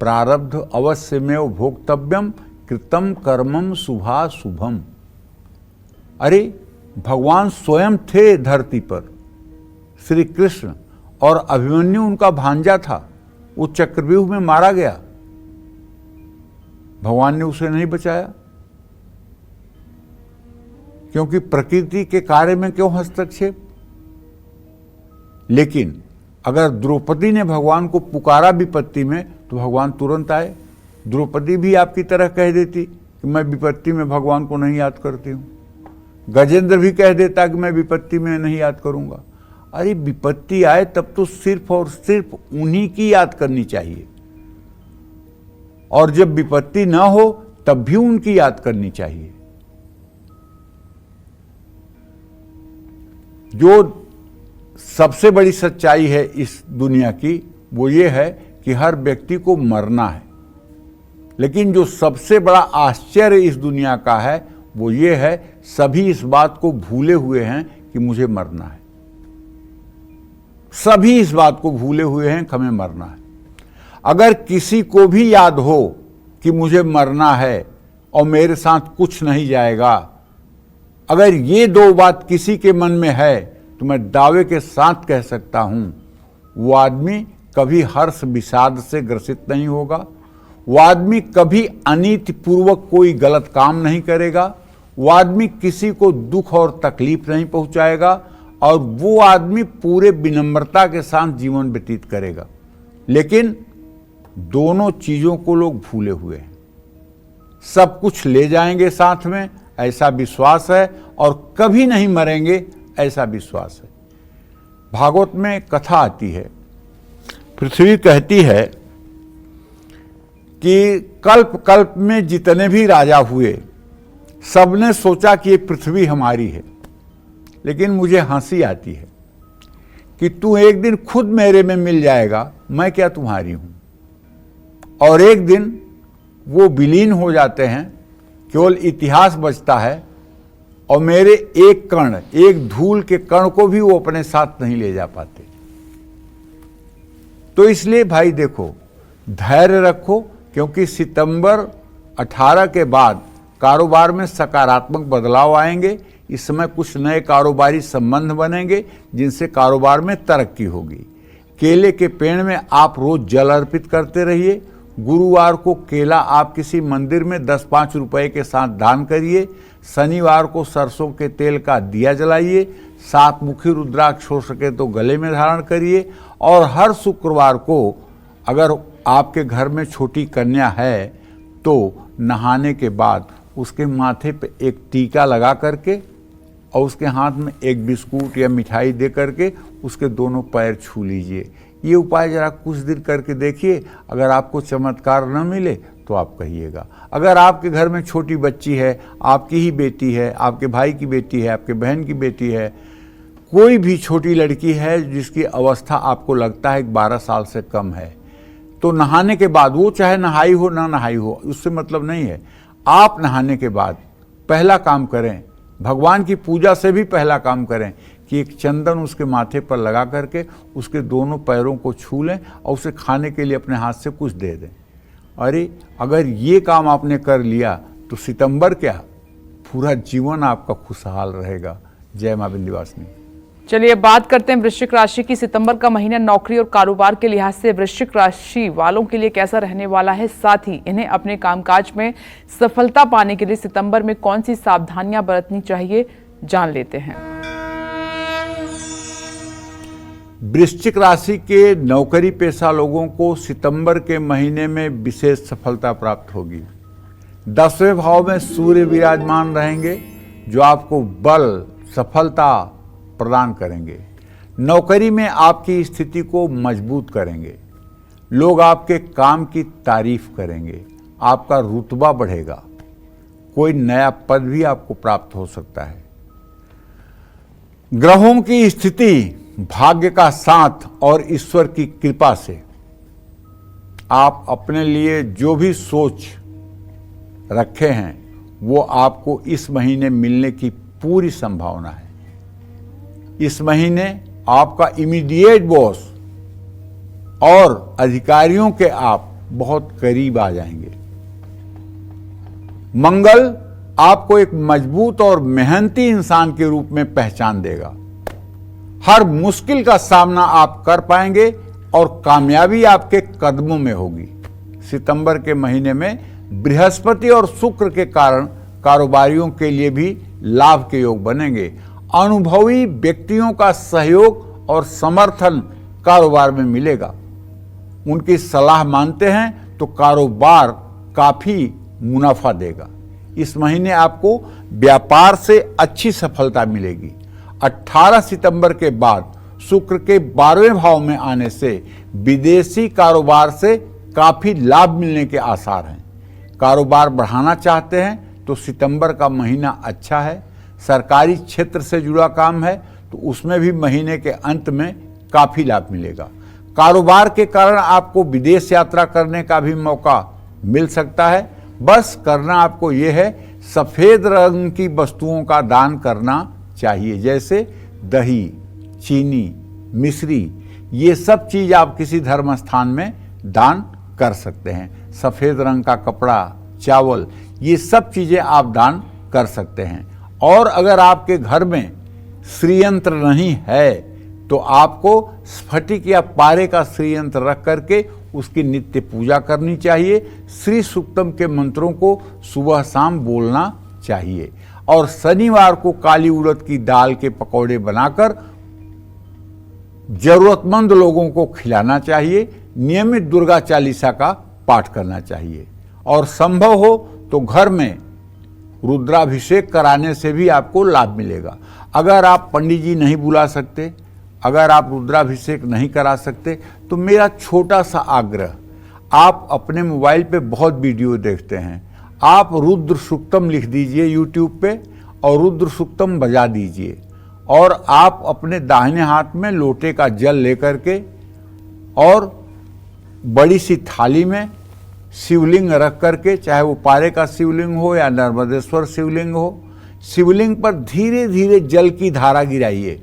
प्रारब्ध अवश्यमेव भोक्तव्यम कृतम कर्मम शुभाशुभम। अरे भगवान स्वयं थे धरती पर, श्री कृष्ण, और अभिमन्यु उनका भांजा था, वो चक्रव्यूह में मारा गया, भगवान ने उसे नहीं बचाया। क्योंकि प्रकृति के कार्य में क्यों हस्तक्षेप? लेकिन अगर द्रौपदी ने भगवान को पुकारा विपत्ति में तो भगवान तुरंत आए। द्रौपदी भी आपकी तरह कह देती कि मैं विपत्ति में भगवान को नहीं याद करती हूं, गजेंद्र भी कह देता कि मैं विपत्ति में नहीं याद करूंगा। अरे विपत्ति आए तब तो सिर्फ और सिर्फ उन्हीं की याद करनी चाहिए, और जब विपत्ति ना हो तब भी उनकी याद करनी चाहिए। जो सबसे बड़ी सच्चाई है इस दुनिया की वो ये है कि हर व्यक्ति को मरना है, लेकिन जो सबसे बड़ा आश्चर्य इस दुनिया का है वो ये है सभी इस बात को भूले हुए हैं कि मुझे मरना है। सभी इस बात को भूले हुए हैं कि हमें मरना है। अगर किसी को भी याद हो कि मुझे मरना है और मेरे साथ कुछ नहीं जाएगा, अगर ये दो बात किसी के मन में है तो मैं दावे के साथ कह सकता हूं वो आदमी कभी हर्ष विषाद से ग्रसित नहीं होगा, वो आदमी कभी अनीतिपूर्वक कोई गलत काम नहीं करेगा, वो आदमी किसी को दुख और तकलीफ नहीं पहुंचाएगा, और वो आदमी पूरे विनम्रता के साथ जीवन व्यतीत करेगा। लेकिन दोनों चीजों को लोग भूले हुए हैं। सब कुछ ले जाएंगे साथ में ऐसा विश्वास है, और कभी नहीं मरेंगे ऐसा विश्वास है। भागवत में कथा आती है, पृथ्वी कहती है कि कल्प कल्प में जितने भी राजा हुए सबने सोचा कि ये पृथ्वी हमारी है, लेकिन मुझे हंसी आती है कि तू एक दिन खुद मेरे में मिल जाएगा, मैं क्या तुम्हारी हूं, और एक दिन वो विलीन हो जाते हैं, केवल इतिहास बचता है, और मेरे एक कण, एक धूल के कण को भी वो अपने साथ नहीं ले जा पाते। तो इसलिए भाई देखो, धैर्य रखो, क्योंकि सितंबर 18 के बाद कारोबार में सकारात्मक बदलाव आएंगे। इस समय कुछ नए कारोबारी संबंध बनेंगे जिनसे कारोबार में तरक्की होगी। केले के पेड़ में आप रोज जल अर्पित करते रहिए। गुरुवार को केला आप किसी मंदिर में 10-5 रुपए के साथ दान करिए। शनिवार को सरसों के तेल का दिया जलाइए। 7 मुखी रुद्राक्ष हो सके तो गले में धारण करिए। और हर शुक्रवार को अगर आपके घर में छोटी कन्या है तो नहाने के बाद उसके माथे पे एक टीका लगा करके और उसके हाथ में एक बिस्कुट या मिठाई दे करके उसके दोनों पैर छू लीजिए। ये उपाय जरा कुछ दिन करके देखिए। अगर आपको चमत्कार न मिले तो आप कहिएगा। अगर आपके घर में छोटी बच्ची है, आपकी ही बेटी है, आपके भाई की बेटी है, आपके बहन की बेटी है, कोई भी छोटी लड़की है जिसकी अवस्था आपको लगता है 12 साल से कम है, तो नहाने के बाद, वो चाहे नहाई हो ना नहाई हो, उससे मतलब नहीं है, आप नहाने के बाद पहला काम करें, भगवान की पूजा से भी पहला काम करें कि एक चंदन उसके माथे पर लगा करके उसके दोनों पैरों को छू लें और उसे खाने के लिए अपने हाथ से कुछ दे दें। अरे अगर ये काम आपने कर लिया तो सितंबर क्या, पूरा जीवन आपका खुशहाल रहेगा। जय मां विंध्यवासिनी। चलिए बात करते हैं वृश्चिक राशि की। सितंबर का महीना नौकरी और कारोबार के लिहाज से वृश्चिक राशि वालों के लिए कैसा रहने वाला है, साथ ही इन्हें अपने कामकाज में सफलता पाने के लिए सितंबर में कौन सी सावधानियां बरतनी चाहिए, जान लेते हैं। वृश्चिक राशि के नौकरी पेशा लोगों को सितंबर के महीने में विशेष सफलता प्राप्त होगी। 10वें भाव में सूर्य विराजमान रहेंगे जो आपको बल, सफलता प्रदान करेंगे। नौकरी में आपकी स्थिति को मजबूत करेंगे। लोग आपके काम की तारीफ करेंगे, आपका रुतबा बढ़ेगा, कोई नया पद भी आपको प्राप्त हो सकता है। ग्रहों की स्थिति, भाग्य का साथ और ईश्वर की कृपा से आप अपने लिए जो भी सोच रखे हैं वो आपको इस महीने मिलने की पूरी संभावना है। इस महीने आपका इमीडिएट बॉस और अधिकारियों के आप बहुत करीब आ जाएंगे। मंगल आपको एक मजबूत और मेहनती इंसान के रूप में पहचान देगा। हर मुश्किल का सामना आप कर पाएंगे और कामयाबी आपके कदमों में होगी। सितंबर के महीने में बृहस्पति और शुक्र के कारण कारोबारियों के लिए भी लाभ के योग बनेंगे। अनुभवी व्यक्तियों का सहयोग और समर्थन कारोबार में मिलेगा। उनकी सलाह मानते हैं तो कारोबार काफी मुनाफा देगा। इस महीने आपको व्यापार से अच्छी सफलता मिलेगी। 18 सितंबर के बाद शुक्र के 12वें भाव में आने से विदेशी कारोबार से काफी लाभ मिलने के आसार हैं। कारोबार बढ़ाना चाहते हैं तो सितंबर का महीना अच्छा है। सरकारी क्षेत्र से जुड़ा काम है तो उसमें भी महीने के अंत में काफी लाभ मिलेगा। कारोबार के कारण आपको विदेश यात्रा करने का भी मौका मिल सकता है। बस करना आपको यह है, सफेद रंग की वस्तुओं का दान करना चाहिए, जैसे दही, चीनी, मिश्री, ये सब चीज आप किसी धर्म स्थान में दान कर सकते हैं। सफेद रंग का कपड़ा, चावल, ये सब चीजें आप दान कर सकते हैं। और अगर आपके घर में श्रीयंत्र नहीं है तो आपको स्फटिक या पारे का श्रीयंत्र रख करके उसकी नित्य पूजा करनी चाहिए। श्री सूक्तम के मंत्रों को सुबह शाम बोलना चाहिए। और शनिवार को काली उड़द की दाल के पकौड़े बनाकर जरूरतमंद लोगों को खिलाना चाहिए। नियमित दुर्गा चालीसा का पाठ करना चाहिए और संभव हो तो घर में रुद्राभिषेक कराने से भी आपको लाभ मिलेगा। अगर आप पंडित जी नहीं बुला सकते, अगर आप रुद्राभिषेक नहीं करा सकते तो मेरा छोटा सा आग्रह, आप अपने मोबाइल पे बहुत वीडियो देखते हैं, आप रुद्र सूक्तम लिख दीजिए यूट्यूब पे और रुद्र सूक्तम बजा दीजिए और आप अपने दाहिने हाथ में लोटे का जल लेकर के और बड़ी सी थाली में शिवलिंग रख करके, चाहे वो पारे का शिवलिंग हो या नर्मदेश्वर शिवलिंग हो, शिवलिंग पर धीरे धीरे जल की धारा गिराइए।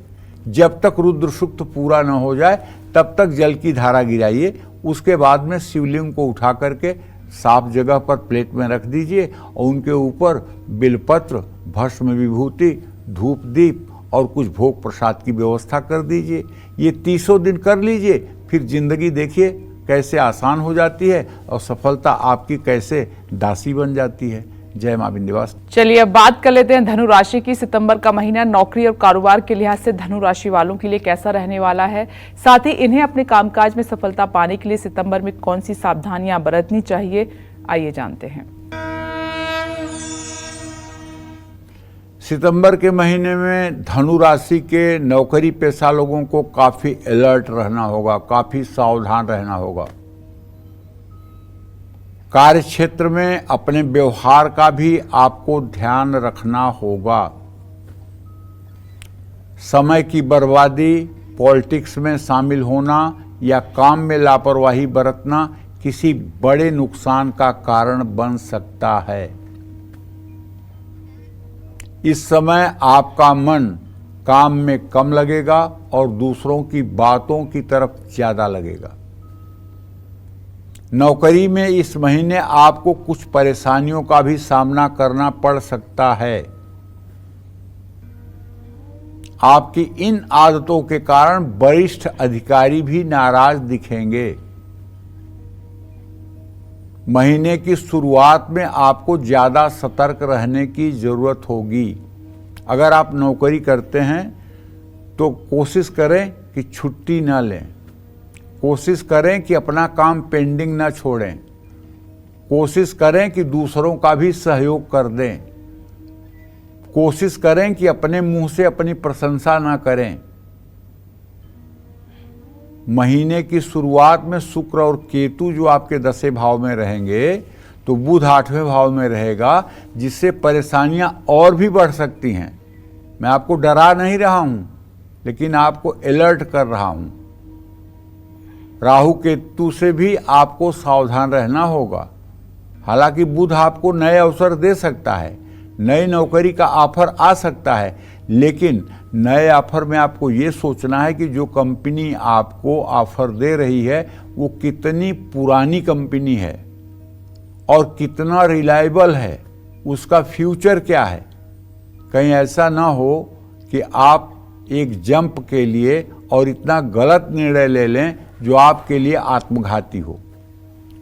जब तक रुद्र सूक्त पूरा न हो जाए तब तक जल की धारा गिराइए। उसके बाद में शिवलिंग को उठा करके साफ जगह पर प्लेट में रख दीजिए और उनके ऊपर बिलपत्र, भस्म विभूति, धूप दीप और कुछ भोग प्रसाद की व्यवस्था कर दीजिए। ये 30 दिन कर लीजिए, फिर जिंदगी देखिए कैसे आसान हो जाती है और सफलता आपकी कैसे दासी बन जाती है। जय मां विंध्यवासिनी। चलिए अब बात कर लेते हैं धनु राशि की। सितंबर का महीना नौकरी और कारोबार के लिहाज से धनु राशि वालों के लिए कैसा रहने वाला है, साथ ही इन्हें अपने कामकाज में सफलता पाने के लिए सितंबर में कौन सी सावधानियां बरतनी चाहिए, आइए जानते हैं। सितंबर के महीने में धनु राशि के नौकरी पेशा लोगों को काफी अलर्ट रहना होगा, काफी सावधान रहना होगा। कार्य क्षेत्र में अपने व्यवहार का भी आपको ध्यान रखना होगा। समय की बर्बादी, पॉलिटिक्स में शामिल होना या काम में लापरवाही बरतना किसी बड़े नुकसान का कारण बन सकता है। इस समय आपका मन काम में कम लगेगा और दूसरों की बातों की तरफ ज्यादा लगेगा। नौकरी में इस महीने आपको कुछ परेशानियों का भी सामना करना पड़ सकता है। आपकी इन आदतों के कारण वरिष्ठ अधिकारी भी नाराज दिखेंगे। महीने की शुरुआत में आपको ज्यादा सतर्क रहने की जरूरत होगी। अगर आप नौकरी करते हैं तो कोशिश करें कि छुट्टी ना लें, कोशिश करें कि अपना काम पेंडिंग ना छोड़ें, कोशिश करें कि दूसरों का भी सहयोग कर दें, कोशिश करें कि अपने मुंह से अपनी प्रशंसा ना करें। महीने की शुरुआत में शुक्र और केतु जो आपके 10वें भाव में रहेंगे तो बुध 8वें भाव में रहेगा, जिससे परेशानियां और भी बढ़ सकती हैं। मैं आपको डरा नहीं रहा हूं, लेकिन आपको अलर्ट कर रहा हूं। राहु केतु से भी आपको सावधान रहना होगा। हालांकि बुध आपको नए अवसर दे सकता है, नई नौकरी का ऑफर आ सकता है, लेकिन नए ऑफर में आपको ये सोचना है कि जो कंपनी आपको ऑफर दे रही है वो कितनी पुरानी कंपनी है और कितना रिलायबल है, उसका फ्यूचर क्या है। कहीं ऐसा ना हो कि आप एक जंप के लिए और इतना गलत निर्णय ले लें जो आपके लिए आत्मघाती हो।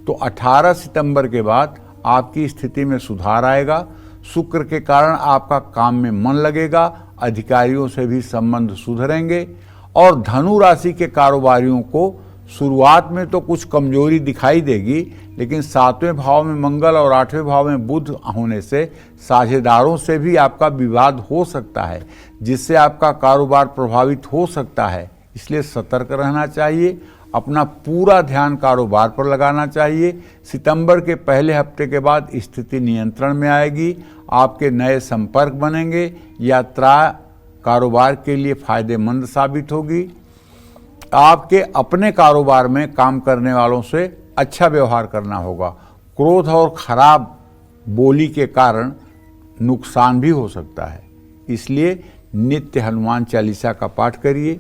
तो 18 सितंबर के बाद आपकी स्थिति में सुधार आएगा। शुक्र के कारण आपका काम में मन लगेगा, अधिकारियों से भी संबंध सुधरेंगे और धनु राशि के कारोबारियों को शुरुआत में तो कुछ कमजोरी दिखाई देगी, लेकिन 7वें भाव में मंगल और 8वें भाव में बुध होने से साझेदारों से भी आपका विवाद हो सकता है, जिससे आपका कारोबार प्रभावित हो सकता है। इसलिए सतर्क रहना चाहिए, अपना पूरा ध्यान कारोबार पर लगाना चाहिए। सितंबर के पहले हफ्ते के बाद स्थिति नियंत्रण में आएगी, आपके नए संपर्क बनेंगे, यात्रा कारोबार के लिए फायदेमंद साबित होगी। आपके अपने कारोबार में काम करने वालों से अच्छा व्यवहार करना होगा। क्रोध और खराब बोली के कारण नुकसान भी हो सकता है, इसलिए नित्य हनुमान चालीसा का पाठ करिए।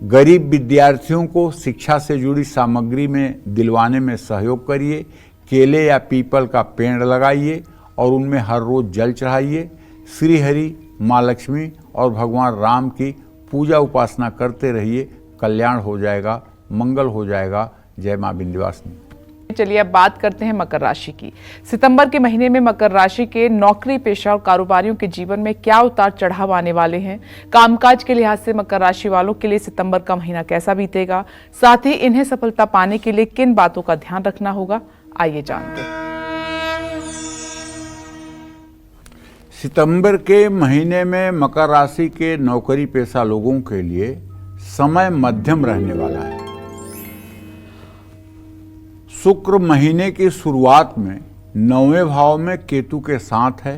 गरीब विद्यार्थियों को शिक्षा से जुड़ी सामग्री में दिलवाने में सहयोग करिए। केले या पीपल का पेड़ लगाइए और उनमें हर रोज जल चढ़ाइए। श्री हरि, माँ लक्ष्मी और भगवान राम की पूजा उपासना करते रहिए। कल्याण हो जाएगा, मंगल हो जाएगा। जय माँ विंध्यवासिनी। चलिए अब बात करते हैं मकर राशि की। सितंबर के महीने में मकर राशि के नौकरी पेशा और कारोबारियों के जीवन में क्या उतार चढ़ाव आने वाले हैं, कामकाज के लिहाज से मकर राशि वालों के लिए सितंबर का महीना कैसा बीतेगा, साथ ही इन्हें सफलता पाने के लिए किन बातों का ध्यान रखना होगा, आइए जानते हैं। सितंबर के महीने में मकर राशि के नौकरी पेशा लोगों के लिए समय मध्यम रहने वाला है। शुक्र महीने की शुरुआत में 9वें भाव में केतु के साथ है।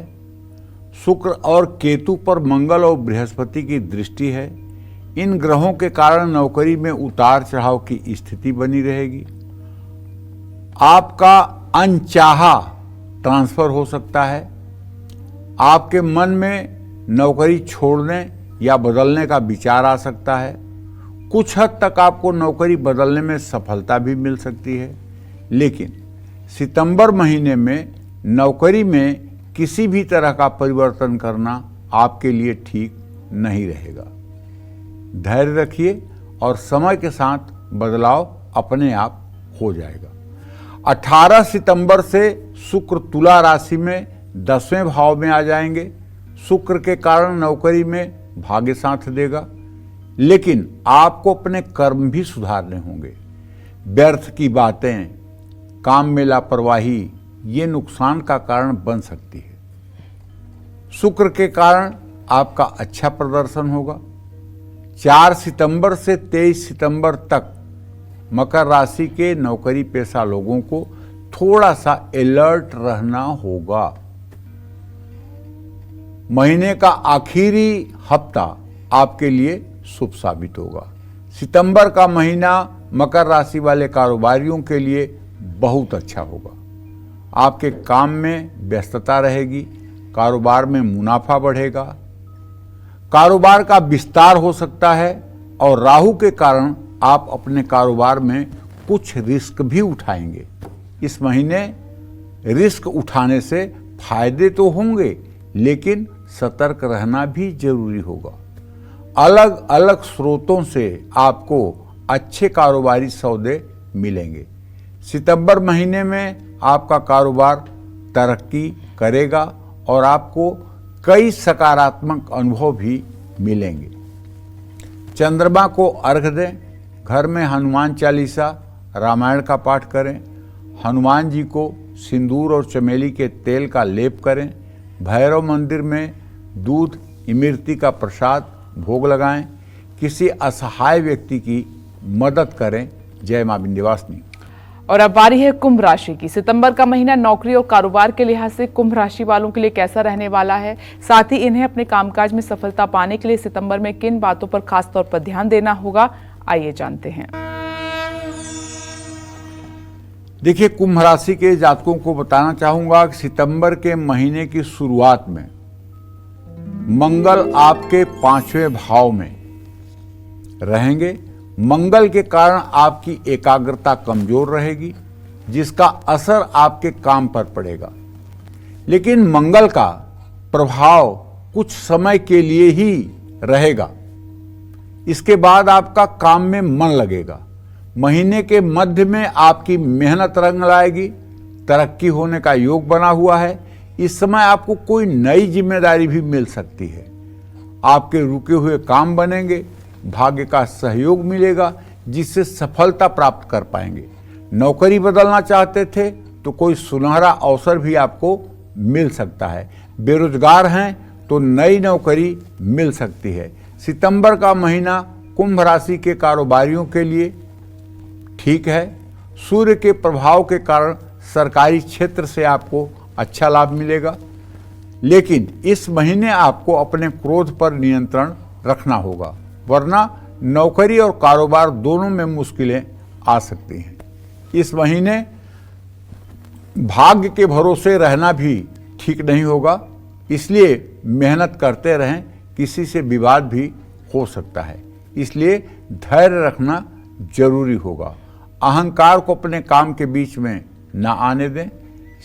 शुक्र और केतु पर मंगल और बृहस्पति की दृष्टि है। इन ग्रहों के कारण नौकरी में उतार चढ़ाव की स्थिति बनी रहेगी। आपका अनचाहा ट्रांसफर हो सकता है। आपके मन में नौकरी छोड़ने या बदलने का विचार आ सकता है। कुछ हद तक आपको नौकरी बदलने में सफलता भी मिल सकती है, लेकिन सितंबर महीने में नौकरी में किसी भी तरह का परिवर्तन करना आपके लिए ठीक नहीं रहेगा। धैर्य रखिए और समय के साथ बदलाव अपने आप हो जाएगा। 18 सितंबर से शुक्र तुला राशि में 10वें भाव में आ जाएंगे। शुक्र के कारण नौकरी में भाग्य साथ देगा, लेकिन आपको अपने कर्म भी सुधारने होंगे। व्यर्थ की बातें, काम में लापरवाही, ये नुकसान का कारण बन सकती है। शुक्र के कारण आपका अच्छा प्रदर्शन होगा। 4 सितंबर से 23 सितंबर तक मकर राशि के नौकरी पेशा लोगों को थोड़ा सा अलर्ट रहना होगा। महीने का आखिरी हफ्ता आपके लिए शुभ साबित होगा। सितंबर का महीना मकर राशि वाले कारोबारियों के लिए बहुत अच्छा होगा। आपके काम में व्यस्तता रहेगी, कारोबार में मुनाफा बढ़ेगा, कारोबार का विस्तार हो सकता है और राहु के कारण आप अपने कारोबार में कुछ रिस्क भी उठाएंगे। इस महीने रिस्क उठाने से फायदे तो होंगे, लेकिन सतर्क रहना भी जरूरी होगा। अलग अलग स्रोतों से आपको अच्छे कारोबारी सौदे मिलेंगे। सितंबर महीने में आपका कारोबार तरक्की करेगा और आपको कई सकारात्मक अनुभव भी मिलेंगे। चंद्रमा को अर्घ्य दें, घर में हनुमान चालीसा रामायण का पाठ करें, हनुमान जी को सिंदूर और चमेली के तेल का लेप करें, भैरव मंदिर में दूध इमरती का प्रसाद भोग लगाएं, किसी असहाय व्यक्ति की मदद करें। जय मां विंध्यवासिनी। और अब बारी है कुंभ राशि की। सितंबर का महीना नौकरी और कारोबार के लिहाज से कुंभ राशि वालों के लिए कैसा रहने वाला है, साथ ही इन्हें अपने कामकाज में सफलता पाने के लिए सितंबर में किन बातों पर खास तौर पर ध्यान देना होगा, आइए जानते हैं। देखिए, कुंभ राशि के जातकों को बताना चाहूंगा कि सितंबर के महीने की शुरुआत में मंगल आपके 5वें भाव में रहेंगे। मंगल के कारण आपकी एकाग्रता कमजोर रहेगी, जिसका असर आपके काम पर पड़ेगा। लेकिन मंगल का प्रभाव कुछ समय के लिए ही रहेगा, इसके बाद आपका काम में मन लगेगा। महीने के मध्य में आपकी मेहनत रंग लाएगी, तरक्की होने का योग बना हुआ है। इस समय आपको कोई नई जिम्मेदारी भी मिल सकती है। आपके रुके हुए काम बनेंगे, भाग्य का सहयोग मिलेगा, जिससे सफलता प्राप्त कर पाएंगे। नौकरी बदलना चाहते थे तो कोई सुनहरा अवसर भी आपको मिल सकता है। बेरोजगार हैं तो नई नौकरी मिल सकती है। सितंबर का महीना कुंभ राशि के कारोबारियों के लिए ठीक है। सूर्य के प्रभाव के कारण सरकारी क्षेत्र से आपको अच्छा लाभ मिलेगा, लेकिन इस महीने आपको अपने क्रोध पर नियंत्रण रखना होगा, वरना नौकरी और कारोबार दोनों में मुश्किलें आ सकती हैं। इस महीने भाग्य के भरोसे रहना भी ठीक नहीं होगा, इसलिए मेहनत करते रहें। किसी से विवाद भी हो सकता है, इसलिए धैर्य रखना जरूरी होगा। अहंकार को अपने काम के बीच में न आने दें।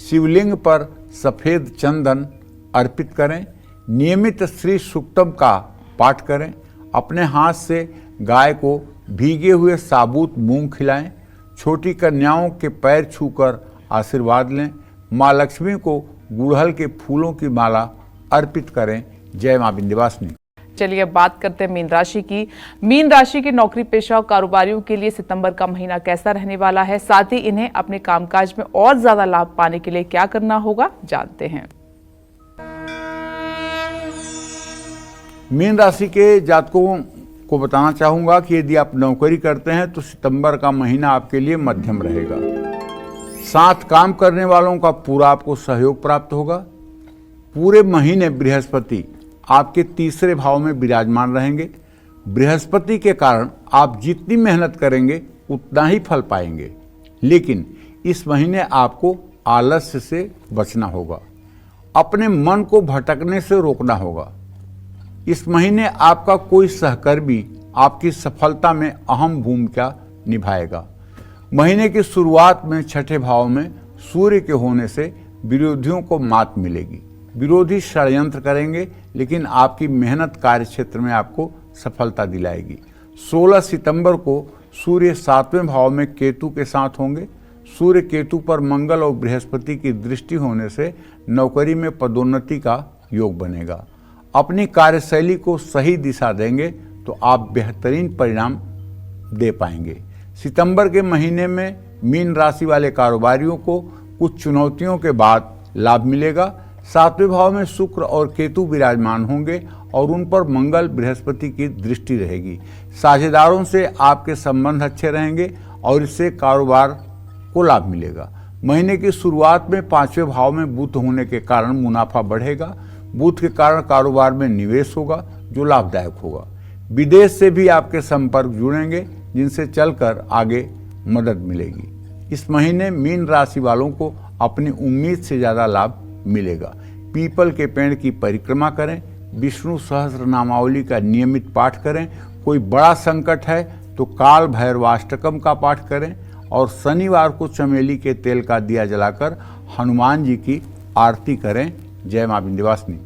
शिवलिंग पर सफेद चंदन अर्पित करें। नियमित श्री सूक्तम का पाठ करें। अपने हाथ से गाय को भीगे हुए साबुत मूंग खिलाएं। छोटी कन्याओं के पैर छूकर आशीर्वाद लें। माँ लक्ष्मी को गुड़हल के फूलों की माला अर्पित करें। जय मां विंध्यवासिनी। चलिए अब बात करते हैं मीन राशि की। मीन राशि के नौकरी पेशा और कारोबारियों के लिए सितंबर का महीना कैसा रहने वाला है, साथ ही इन्हें अपने कामकाज में और ज्यादा लाभ पाने के लिए क्या करना होगा, जानते हैं। मीन राशि के जातकों को बताना चाहूंगा कि यदि आप नौकरी करते हैं तो सितंबर का महीना आपके लिए मध्यम रहेगा। साथ काम करने वालों का पूरा आपको सहयोग प्राप्त होगा। पूरे महीने बृहस्पति आपके 3रे भाव में विराजमान रहेंगे। बृहस्पति के कारण आप जितनी मेहनत करेंगे उतना ही फल पाएंगे, लेकिन इस महीने आपको आलस्य से बचना होगा। अपने मन को भटकने से रोकना होगा। इस महीने आपका कोई सहकर्मी आपकी सफलता में अहम भूमिका निभाएगा। महीने की शुरुआत में 6ठे भाव में सूर्य के होने से विरोधियों को मात मिलेगी। विरोधी षड्यंत्र करेंगे, लेकिन आपकी मेहनत कार्य क्षेत्र में आपको सफलता दिलाएगी। 16 सितंबर को सूर्य 7वें भाव में केतु के साथ होंगे। सूर्य केतु पर मंगल और बृहस्पति की दृष्टि होने से नौकरी में पदोन्नति का योग बनेगा। अपनी कार्यशैली को सही दिशा देंगे तो आप बेहतरीन परिणाम दे पाएंगे। सितंबर के महीने में मीन राशि वाले कारोबारियों को कुछ चुनौतियों के बाद लाभ मिलेगा। 7वें भाव में शुक्र और केतु विराजमान होंगे और उन पर मंगल बृहस्पति की दृष्टि रहेगी। साझेदारों से आपके संबंध अच्छे रहेंगे और इससे कारोबार को लाभ मिलेगा। महीने की शुरुआत में 5वें भाव में बुध होने के कारण मुनाफा बढ़ेगा। बुध के कारण कारोबार में निवेश होगा जो लाभदायक होगा। विदेश से भी आपके संपर्क जुड़ेंगे, जिनसे चलकर आगे मदद मिलेगी। इस महीने मीन राशि वालों को अपनी उम्मीद से ज़्यादा लाभ मिलेगा। पीपल के पेड़ की परिक्रमा करें, विष्णु सहस्त्र नामावली का नियमित पाठ करें। कोई बड़ा संकट है तो काल भैरवाष्टकम का पाठ करें और शनिवार को चमेली के तेल का दिया जलाकर हनुमान जी की आरती करें। जय मां विंध्यवासिनी।